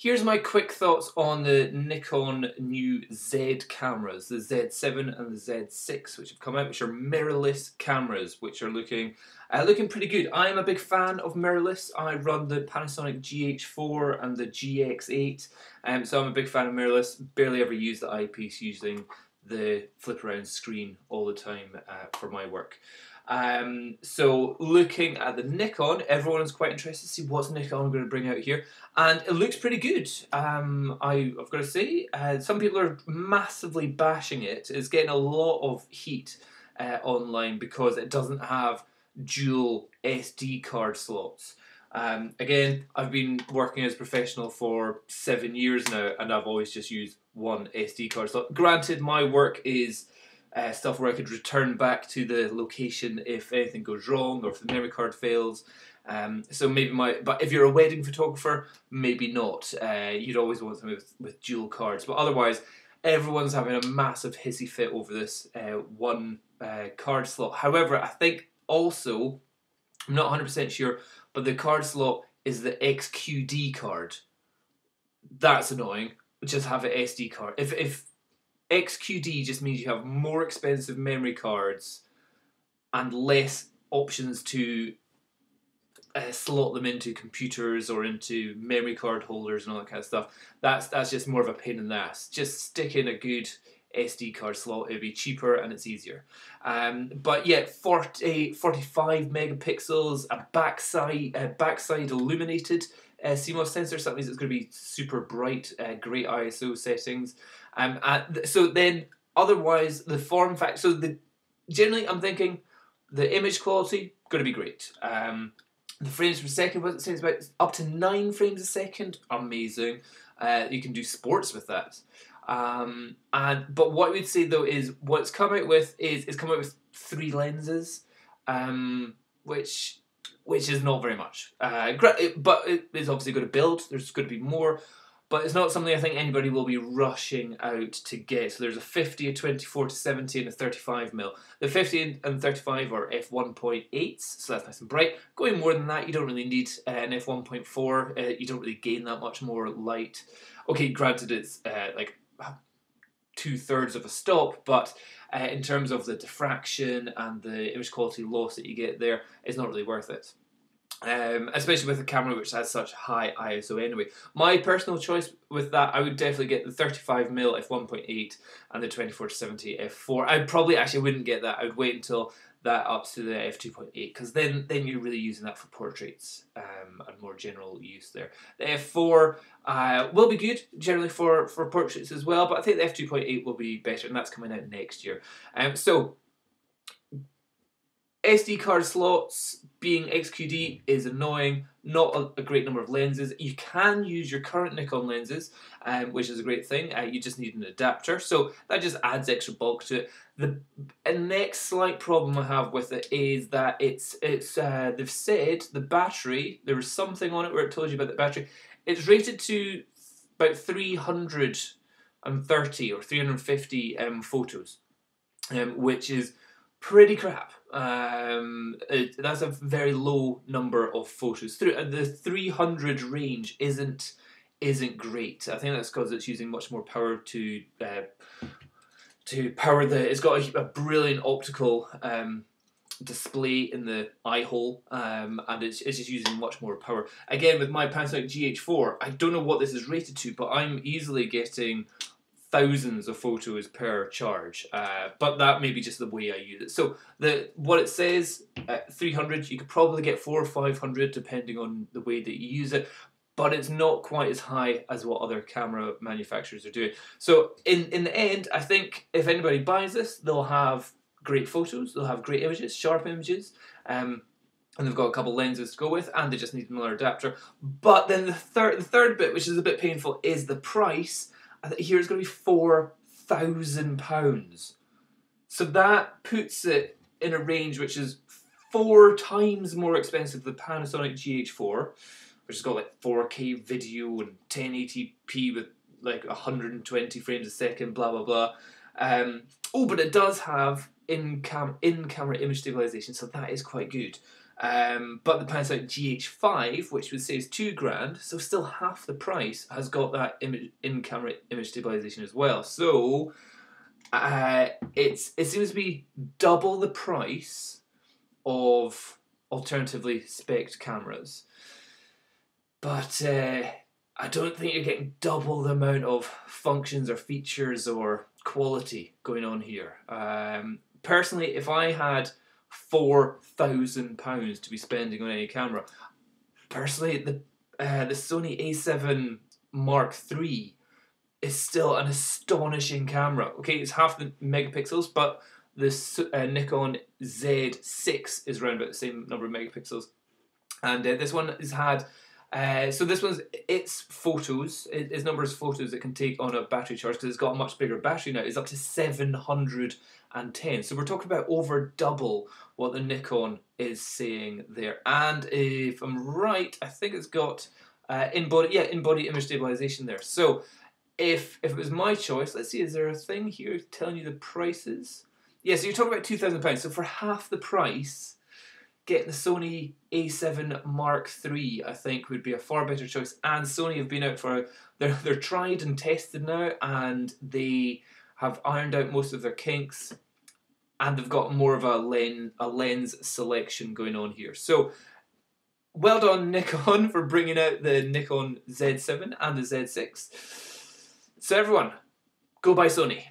Here's my quick thoughts on the Nikon new Z cameras, the Z7 and the Z6, which have come out, which are mirrorless cameras, which are looking pretty good. I am a big fan of mirrorless. I run the Panasonic GH4 and the GX8, so I'm a big fan of mirrorless. Barely ever use the eyepiece, using the flip around screen all the time for my work. So looking at the Nikon, everyone is quite interested to see what's Nikon going to bring out here, and it looks pretty good. I've got to say, some people are massively bashing it. It's getting a lot of heat online because it doesn't have dual SD card slots. Again, I've been working as a professional for 7 years now, and I've always just used one SD card slot. Granted, my work is stuff where I could return back to the location if anything goes wrong or if the memory card fails. So maybe but if you're a wedding photographer, maybe not. You'd always want something with dual cards. But otherwise, everyone's having a massive hissy fit over this one card slot. However, I think also, I'm not 100% sure, but the card slot is the XQD card. That's annoying. Just have an SD card. If XQD just means you have more expensive memory cards and less options to slot them into computers or into memory card holders and all that kind of stuff. That's just more of a pain in the ass. Just stick in a good SD card slot. It'll be cheaper and it's easier. But yeah, 45 megapixels, a backside illuminated CMOS sensor. So that means it's going to be super bright, great ISO settings. So then, otherwise, the form factor. So generally, I'm thinking the image quality going to be great. The frames per second, what it says about up to 9 frames a second, amazing. You can do sports with that. But what I would say though is what's come out with is 3 lenses, which is not very much. But it is obviously going to build. There's going to be more. But it's not something I think anybody will be rushing out to get. So there's a 50, a 24-70, and a 35mm. The 50 and 35 are f1.8s, so that's nice and bright. Going more than that, you don't really need an f1.4. You don't really gain that much more light. Okay, granted, it's like 2/3 of a stop, but in terms of the diffraction and the image quality loss that you get there, it's not really worth it. Especially with a camera which has such high ISO anyway. My personal choice with that, I would definitely get the 35mm f1.8 and the 24-70 f4. I probably actually wouldn't get that. I would wait until that ups to the f2.8, because then you're really using that for portraits and more general use there. The f4 will be good generally for portraits as well, but I think the f2.8 will be better, and that's coming out next year. So SD card slots being XQD is annoying. Not a great number of lenses. You can use your current Nikon lenses, which is a great thing. You just need an adapter, so that just adds extra bulk to it. The next slight problem I have with it is that they've said the battery, there was something on it where it told you about the battery. It's rated to about 330 or 350 photos, which is pretty crap. That's a very low number of photos. The 300 range isn't great. I think that's because it's using much more power to power it's got a brilliant optical display in the eye hole, and it's just using much more power. Again, with my Panasonic GH4, I don't know what this is rated to, but I'm easily getting thousands of photos per charge, but that may be just the way I use it. So what it says, 300, you could probably get 400 or 500 depending on the way that you use it, but it's not quite as high as what other camera manufacturers are doing. So in the end, I think if anybody buys this, they'll have great photos, they'll have great images, sharp images, and they've got a couple lenses to go with, and they just need another adapter. But then the third bit, which is a bit painful, is the price. Here it's going to be £4,000. So that puts it in a range which is 4 times more expensive than the Panasonic GH4, which has got like 4K video and 1080p with like 120 frames a second, blah blah blah. But it does have in-camera image stabilization, so that is quite good. But the Panasonic GH5, which would say is £2,000, so still half the price, has got that in-camera image stabilization as well. So it seems to be double the price of alternatively spec'd cameras. But I don't think you're getting double the amount of functions or features or quality going on here. Personally, if I had £4,000 to be spending on any camera, personally, the Sony A7 Mark III is still an astonishing camera. Okay, it's half the megapixels, but the Nikon Z6 is around about the same number of megapixels. And this one has had, so this one's, its photos, its number of photos it can take on a battery charge, because it's got a much bigger battery now, is up to 710. So we're talking about over double what the Nikon is saying there. And if I'm right, I think it's got in-body image stabilization there. So if it was my choice, let's see, is there a thing here telling you the prices? Yeah, so you're talking about £2,000. So for half the price, getting the Sony A7 Mark III, I think, would be a far better choice. And Sony have been out for, they're tried and tested now, and they have ironed out most of their kinks, and they've got more of a lens selection going on here. So well done, Nikon, for bringing out the Nikon Z7 and the Z6. So everyone, go buy Sony.